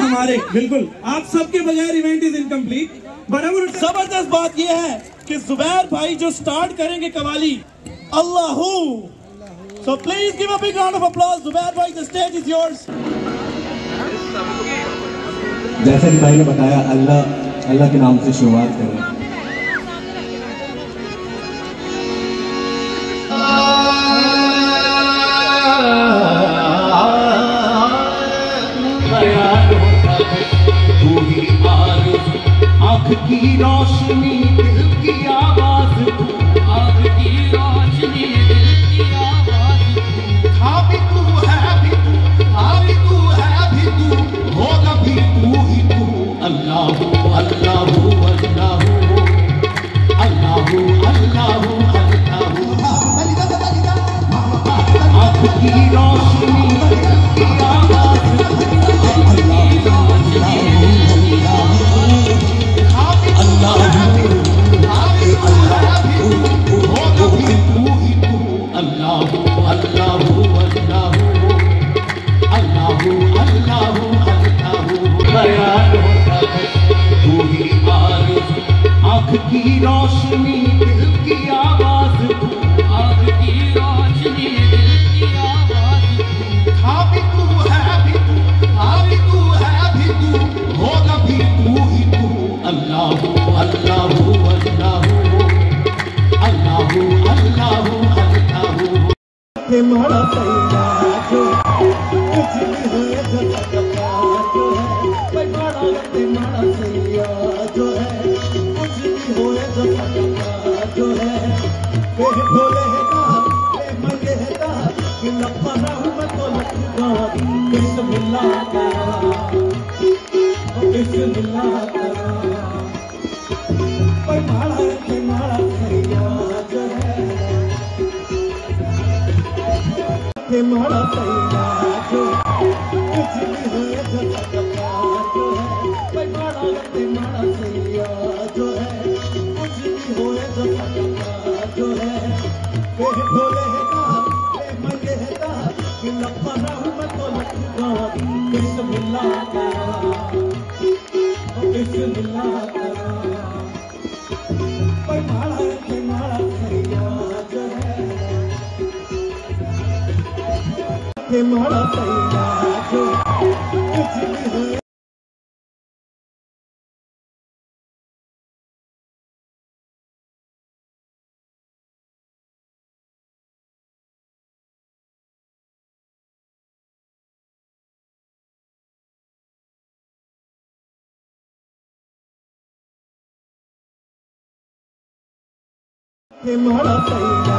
हमारे बिल्कुल आप सबके बगैर इवेंट इज इनकम्प्लीट। बराबर जबरदस्त बात यह है कि जुबैर भाई जो स्टार्ट करेंगे qawwali Allahu. So please give a big round of applause. Zubair भाई द स्टेज इज योर्स। जैसा कि भाई ने बताया अल्लाह अल्लाह के नाम से शुरुआत करें। तू ही आँख की रोशनी दिल की आवाज, आँख की रोशनी दिल की आवाज। था भी तू है भी तू, था भी तू है भी तू, होगा भी तू ही तू। अल्लाहू अल्लाहू अल्लाहू अल्लाहू अल्लाहू अल्लाहू। आँख की रोशनी दिल की आवाज, आँख की रोशनी दिल की आवाज, आँख की रोशनी दिल की आवाज। था भी तू है भी तू, था भी तू है भी तू, होगा भी तू ही तू। अल्लाहू अल्लाहू अल्लाहू अल्लाहू अल्लाहू अल्लाहू। के मारा सैया जो कुछ भी होए जो सकता जो है, भाई मारा के मारा सैया जो है, कुछ भी होए जो सकता जो है। पेट ढोले है का पे मंगे है का कि लपा ना हूँ मैं तो लपका। बिस्मिल्लाह करा बिस्मिल्लाह करा, भाई मारा के मारा सैया जो है, के मारा सैया जो कुछ भी होए जो सकता जो है, भाई मारा के मारा सैया जो है, कुछ भी होए जो सकता जो है। पेट ढोले है का पे मंगे है का कि लपा ना हूँ मैं तो लपका। बिस्मिल्लाह करा बिस्मिल्लाह करा, भाई मारा के मारा सैया जो है, के मारा सैया जो कुछ भी होए। के मारा सैया